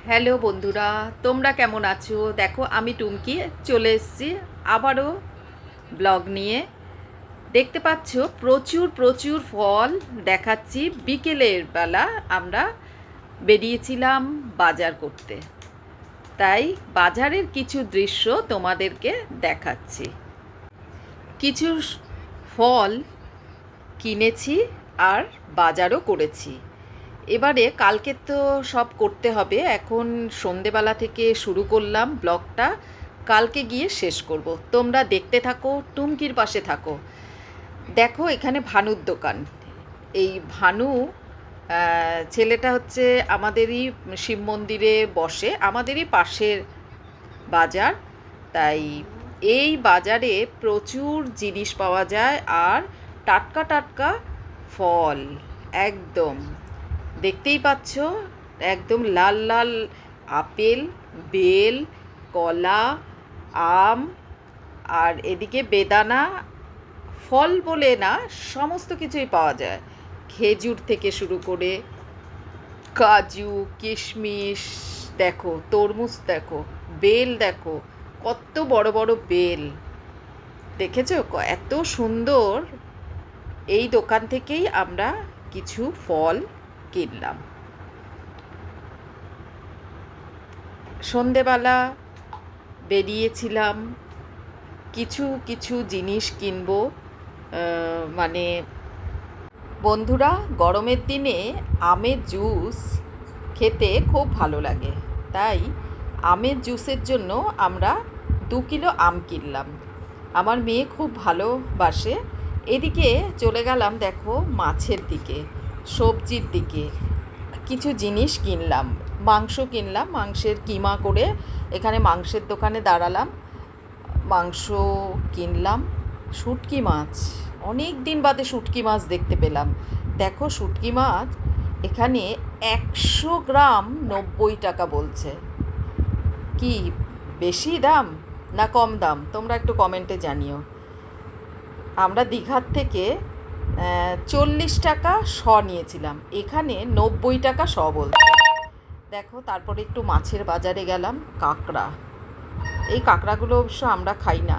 Hello বন্ধুরা, তোমরা কেমন আছো? দেখো আমি টুমকি চলে এসেছি আবারও ব্লগ নিয়ে। দেখতে পাচ্ছ প্রচুর প্রচুর ফল দেখাচ্ছি। বিকেলের বেলা আমরা বেরিয়েছিলাম বাজার করতে, তাই বাজারের কিছু দৃশ্য তোমাদেরকে দেখাচ্ছি। কিছু ফল কিনেছি আর বাজারও করেছি। এবারে কালকে তো সব করতে হবে, এখন সন্ধেবেলা থেকে শুরু করলাম ব্লগটা, কালকে গিয়ে শেষ করব। তোমরা দেখতে থাকো, টুমকির পাশে থাকো। দেখো এখানে ভানুর দোকান। এই ভানু ছেলেটা হচ্ছে আমাদেরই শিব মন্দিরে বসে, আমাদেরই পাশের বাজার। তাই এই বাজারে প্রচুর জিনিস পাওয়া যায় আর টাটকা টাটকা ফল। একদম দেখতেই পাচ্ছ, একদম লাল লাল আপেল, বেল, কলা, আম, আর এদিকে বেদানা। ফল বলে না, সমস্ত কিছুই পাওয়া যায়। খেজুর থেকে শুরু করে কাজু, কিশমিশ, দেখো তরমুজ, দেখো বেল, দেখো কত বড় বড় বেল। দেখেছো এত সুন্দর। এই দোকান থেকেই আমরা কিছু ফল কিনলাম। সন্ধেবেলা বেরিয়েছিলাম, কিছু কিছু জিনিস কিনবো। মানে বন্ধুরা, গরমের দিনে আমের জুস খেতে খুব ভালো লাগে, তাই আমের জুসের জন্য আমরা 2 কিলো আম কিনলাম। আমার মেয়ে খুব ভালোবাসে। এদিকে চলে গেলাম দেখো মাছের দিকে, সবজির দিকে। কিছু জিনিস কিনলাম, মাংস কিনলাম, মাংসের কিমা করে এখানে মাংসের দোকানে দাঁড়ালাম, মাংস কিনলাম। শুটকি মাছ, অনেক দিন বাদে শুটকি মাছ দেখতে পেলাম। দেখো শুটকি মাছ এখানে 100 গ্রাম 90 টাকা বলছে। কি বেশি দাম না কম দাম, তোমরা একটু কমেন্টে জানিও। আমরা দীঘার থেকে 40 টাকা শ নিয়েছিলাম, এখানে 90 টাকা শ বলছে। দেখো তারপরে একটু মাছের বাজারে গেলাম। কাঁকড়া, এই কাঁকড়াগুলো অবশ্য আমরা খাই না।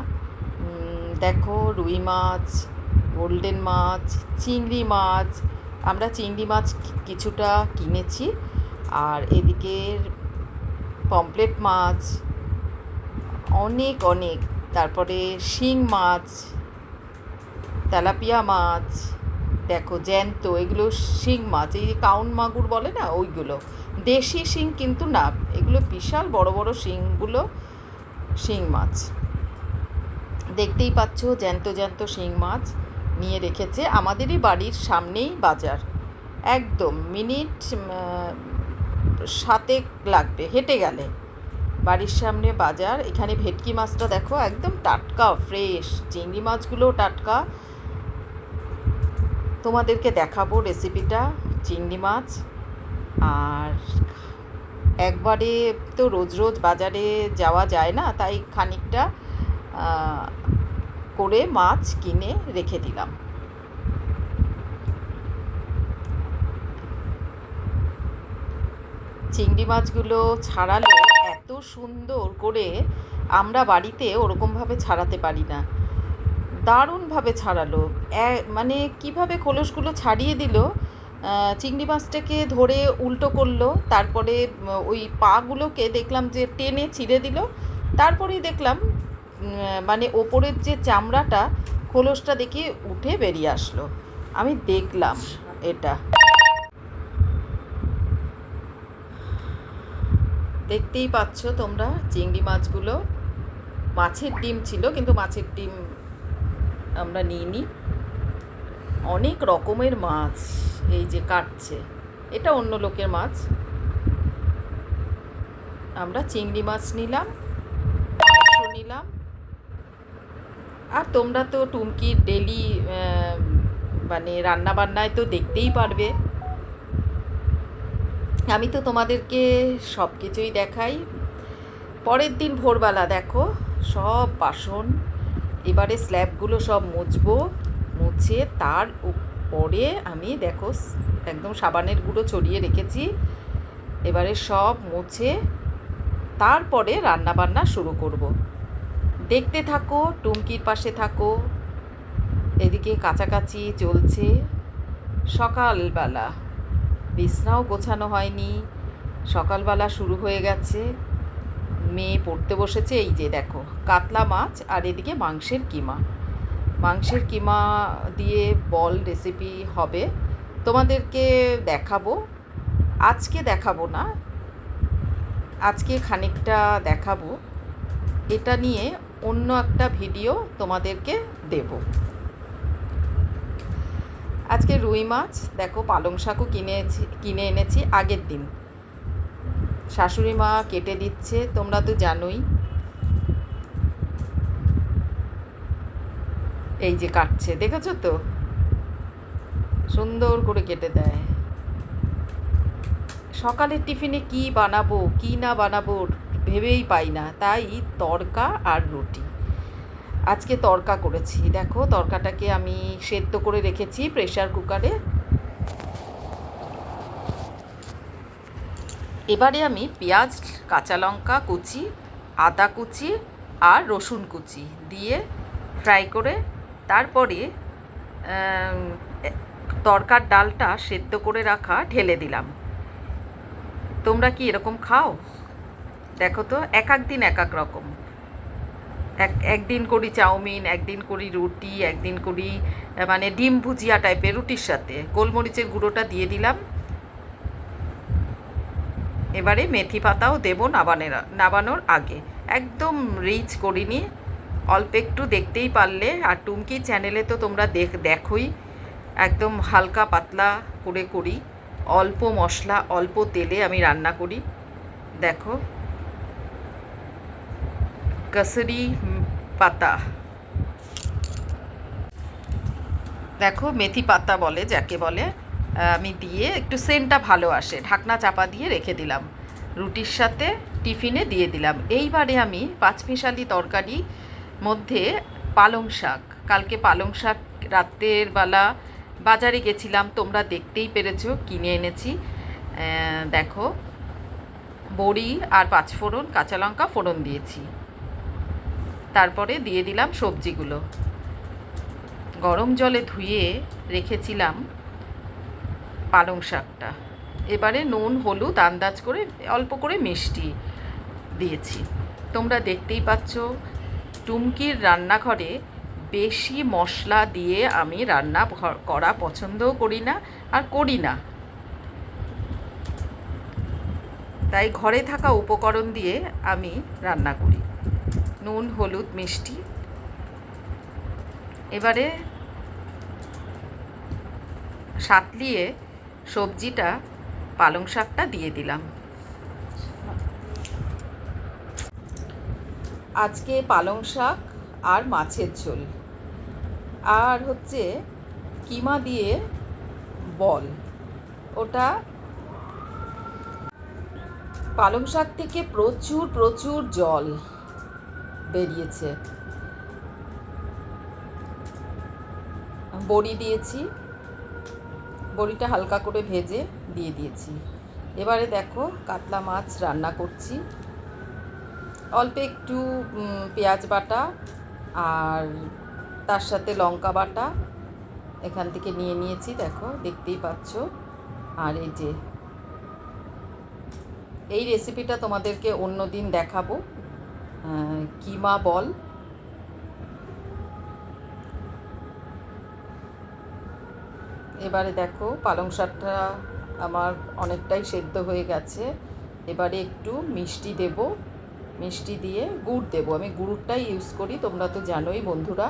দেখো রুই মাছ, গোল্ডেন মাছ, চিংড়ি মাছ। আমরা চিংড়ি মাছ কিছুটা কিনেছি। আর এদিকে পমফ্রেট মাছ অনেক অনেক, তারপরে শিং মাছ, তেলাপিয়া মাছ, দেখো জ্যান্ত, এগুলো শিং মাছ, এই যে কাউন মাগুর বলে না ওইগুলো। দেশি শিং কিন্তু না, এগুলো বিশাল বড় বড় শিংগুলো শিং মাছ। দেখতেই পাচ্ছ জ্যান্ত জ্যান্ত শিং মাছ নিয়ে রেখেছে। আমাদেরই বাড়ির সামনেই বাজার, একদম মিনিট 7 লাগবে হেঁটে গেলে। বাড়ির সামনে বাজার। এখানে ভেটকি মাছটা দেখো একদম টাটকা ফ্রেশ, চিংড়ি মাছগুলোও টাটকা। তোমাদেরকে দেখাবো রেসিপিটা, চিংড়ি মাছ। আর একবারে তো রোজ রোজ বাজারে যাওয়া যায় না, তাই খানিকটা করে মাছ কিনে রেখে দিলাম। চিংড়ি মাছগুলো ছাড়ালো এত সুন্দর করে, আমরা বাড়িতে ওরকমভাবে ছাড়াতে পারি না। দারুণভাবে ছাড়ালো, মানে কিভাবে খোলসগুলো ছাড়িয়ে দিল। চিংড়ি মাছটাকে ধরে উল্টো করলো, তারপরে ওই পাগুলোকে দেখলাম যে টেনে ছিঁড়ে দিল। তারপরেই দেখলাম মানে ওপরের যে চামড়াটা, খোলসটা দেখি উঠে বেরিয়ে আসলো। আমি দেখলাম এটা, দেখতেই পাচ্ছ তোমরা চিংড়ি মাছগুলো। মাছের ডিম ছিল, কিন্তু মাছের ডিম আমরা নিইনি। অনেক রকমের মাছ এই যে কাটছে, এটা অন্য লোকের মাছ। আমরা চিংড়ি মাছ নিলাম, মাংস নিলাম। আর তোমরা তো টুমকির ডেলি মানে রান্নাবান্নায় তো দেখতেই পারবে। আমি তো তোমাদেরকে সব কিছুই দেখাই। পরের দিন ভোরবেলা দেখো সব বাসন, এবারে স্ল্যাবগুলো সব মুছবো। মুছে তার উপরে আমি দেখো একদম সাবানের গুঁড়ো ছড়িয়ে রেখেছি। এবারে সব মুছে তারপরে রান্নাবান্না শুরু করব। দেখতে থাকো, টুমকির পাশে থাকো। এদিকে কাছাকাছি চলছে। সকালবেলা বিছনাও গোছানো হয়নি, সকালবেলা শুরু হয়ে গেছে। মেয়ে পড়তে বসেছে। এই যে দেখো কাতলা মাছ, আর এদিকে মাংসের কিমা দিয়ে বল রেসিপি হবে, তোমাদেরকে দেখাবো। আজকে দেখাবো না, আজকে খানিকটা দেখাবো, এটা নিয়ে অন্য একটা ভিডিও তোমাদেরকে দেব। আজকে রুই মাছ, দেখো পালং শাকও কিনে এনেছি আগের দিন। শাশুড়ি মা কেটে দিচ্ছে, তোমরা তো জানোই। এই যে কাটছে, দেখেছো তো, সুন্দর করে কেটে দেয়। সকালের টিফিনে কি বানাবো কি না বানাবো ভেবেই পাই না, তাই তড়কা আর রুটি। আজকে তড়কা করেছি। দেখো তড়কাটাকে আমি সেদ্ধ করে রেখেছি প্রেসার কুকারে। এবারে আমি পেঁয়াজ, কাঁচা লঙ্কা কুচি, আদা কুচি আর রসুন কুচি দিয়ে ফ্রাই করে তারপরে তড়কার ডালটা সেদ্ধ করে রাখা ঢেলে দিলাম। তোমরা কি এরকম খাও? দেখো তো, এক এক দিন এক এক রকম। একদিন করি চাউমিন, একদিন করি রুটি, একদিন করি মানে ডিম ভুজিয়া টাইপের রুটির সাথে গোলমরিচের গুঁড়োটা দিয়ে দিলাম। এবারে মেথি পাতাও দেবো নাবানোর আগে। একদম রিচ করিনি, অল্প একটু, দেখতেই পারলে। আর টুমকি চ্যানেলে তো তোমরা দেখোই, একদম হালকা পাতলা করে করি, অল্প মশলা অল্প তেলে আমি রান্না করি। দেখো কসুরি পাতা, দেখো মেথি পাতা বলে যাকে বলে, আমি দিয়ে একটু সেন্টটা ভালো আসে, ঢাকনা চাপা দিয়ে রেখে দিলাম। রুটির সাথে টিফিনে দিয়ে দিলাম। এইবারে আমি পাঁচমিশালি তরকারি মধ্যে পালং শাক, কালকে পালং শাক রাতের বেলা বাজারে গেছিলাম, তোমরা দেখতেই পেরেছো, কিনে এনেছি। দেখো বড়ি আর পাঁচফোড়ন, কাঁচা লঙ্কা ফোড়ন দিয়েছি। তারপরে দিয়ে দিলাম সবজিগুলো। গরম জলে ধুয়ে রেখেছিলাম পালং শাকটা। এবারে নুন হলুদ আন্দাজ করে অল্প করে মিষ্টি দিয়েছি। তোমরা দেখতেই পাচ্ছ, টুমকির রান্নাঘরে বেশি মশলা দিয়ে আমি রান্না করা পছন্দও করি না আর করি না, তাই ঘরে থাকা উপকরণ দিয়ে আমি রান্না করি। নুন হলুদ মিষ্টি। এবারে সাতলিয়ে সবজিটা, পালং শাকটা দিয়ে দিলাম। আজকে পালং শাক আর মাছের ঝোল, আর হচ্ছে কিমা দিয়ে বল। ওটা পালং শাক থেকে প্রচুর প্রচুর জল বেরিয়েছে। বড়ি দিয়েছি, বড়িটা হালকা করে ভেজে দিয়ে দিয়েছি। এবারে দেখো কাতলা মাছ রান্না করছি, অল্প একটু পেঁয়াজ বাটা আর তার সাথে লঙ্কা বাটা এখান থেকে নিয়ে নিয়েছি, দেখো দেখতেই পাচ্ছ। আর এই যে এই রেসিপিটা তোমাদেরকে অন্য দিন দেখাবো, কিমা বল। এবারে দেখো পালং শাকটা আমার অনেকটাই সেদ্ধ হয়ে গেছে। এবারে একটু মিষ্টি দেব, মিষ্টি দিয়ে গুড় দেব। আমি গুড়টাই ইউজ করি, তোমরা তো জানোই বন্ধুরা।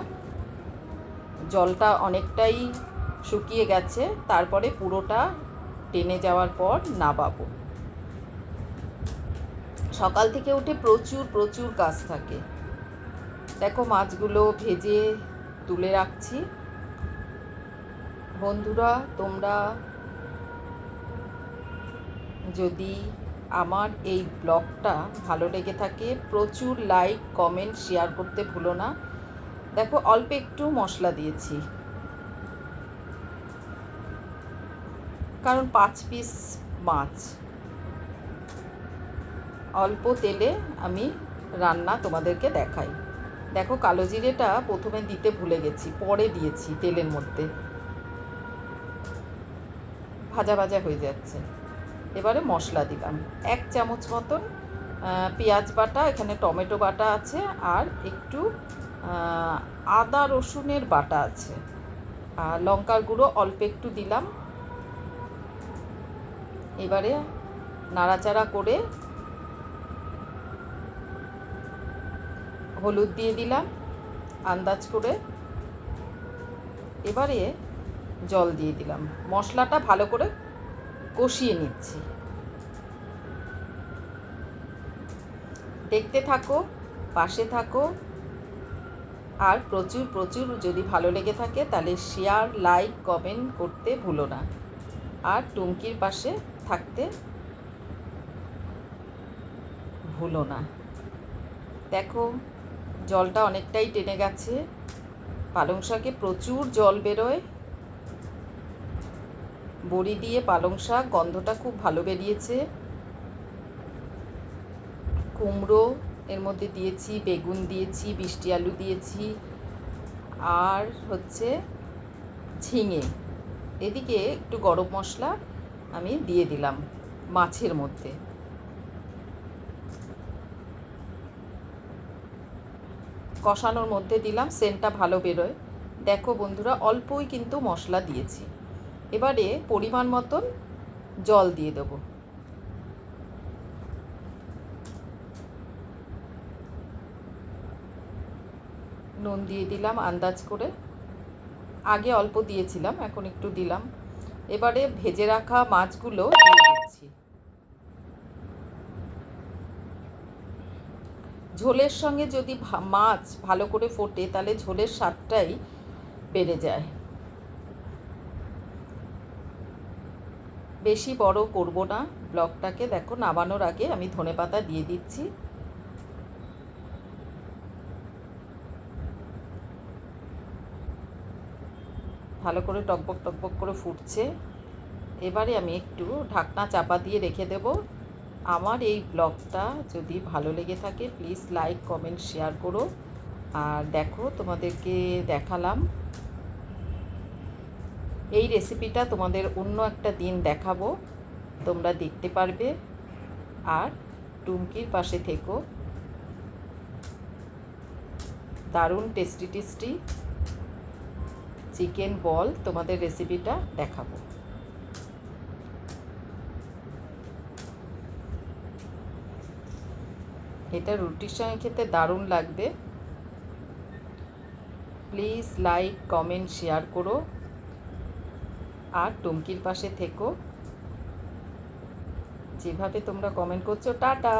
জলটা অনেকটাই শুকিয়ে গেছে, তারপরে পুরোটা টেনে যাওয়ার পর নাবাবো। সকাল থেকে উঠে প্রচুর প্রচুর কাজ থাকে। দেখো মাছগুলো ভেজে তুলে রাখছি। বন্ধুরা তোমরা যদি আমার এই ব্লগটা ভালো লেগে থাকে, প্রচুর লাইক কমেন্ট শেয়ার করতে ভুলো না। দেখো অল্প একটু মশলা দিয়েছি, কারণ 5 পিস মাছ। অল্প তেলে আমি রান্না তোমাদেরকে দেখাই। দেখো কালো জিরেটা প্রথমে দিতে ভুলে গেছি, পরে দিয়েছি তেলের মধ্যে, ভাজা ভাজা হয়ে যাচ্ছে। এবারে মশলা দিলাম 1 চামচ মতন পেঁয়াজ বাটা, এখানে টমেটো বাটা আছে, আর একটু আদা রসুনের বাটা আছে, আর লঙ্কার গুঁড়ো অল্প একটু দিলাম। এবারে নাড়াচাড়া করে হলুদ দিয়ে দিলাম আন্দাজ করে। এবারে জল দিয়ে দিলাম, মশলাটা ভালো করে কষিয়ে নিচ্ছি। দেখতে থাকো, পাশে থাকো, আর প্রচুর প্রচুর যদি ভালো লেগে থাকে তাহলে শেয়ার, লাইক, কমেন্ট করতে ভুলো না, আর টুমকির পাশে থাকতে ভুলো না। দেখো জলটা অনেকটাই টেনে গেছে, পালং শাকে প্রচুর জল বেরোয়, বড়ি দিয়ে পালং শাক গন্ধটা খুব ভালো বেরিয়েছে। কুমড়ো এর মধ্যে দিয়েছি, বেগুন দিয়েছি, মিষ্টি আলু দিয়েছি, আর হচ্ছে ঝিঙে। এদিকে একটু গরম মশলা আমি দিয়ে দিলাম মাছের মধ্যে। কষানোর মধ্যে দিলাম, সেন্টটা ভালো বেরোয়। দেখো বন্ধুরা অল্পই কিন্তু মশলা দিয়েছি। এবারে পরিমাণ মতন জল দিয়ে দেবো। নুন দিয়ে দিলাম আন্দাজ করে, আগে অল্প দিয়েছিলাম, এখন একটু দিলাম। এবারে ভেজে রাখা মাছগুলো দিয়ে দিচ্ছি। ঝোলের সঙ্গে যদি মাছ ভালো করে ফোটে তাহলে ঝোলের স্বাদটাই বেড়ে যায়। বেশি বড় করব না ব্লগটাকে। দেখো নামানোর আগে আমি ধনেপাতা দিয়ে দিচ্ছি। ভালো করে টকবক টকবক করে ফুটছে। এবারে আমি একটু ঢাকনা চাপা দিয়ে রেখে দেব। আমার এই ব্লগটা যদি ভালো লেগে থাকে প্লিজ লাইক, কমেন্ট, শেয়ার করো। আর দেখো তোমাদেরকে দেখালাম এই রেসিপিটা, তোমাদের অন্য একটা দিন দেখাবো, তোমরা দেখতে পারবে। আর টুমকির পাশে থেকো, দারুণ টেস্টি টেস্টি চিকেন বল তোমাদের রেসিপিটা দেখাবো। এটা রুটির সঙ্গে খেতে দারুণ লাগবে। প্লিজ লাইক, কমেন্ট, শেয়ার করো, আর টুমকির পাশে থেকো। যেভাবে তোমরা কমেন্ট করছো, টাটা।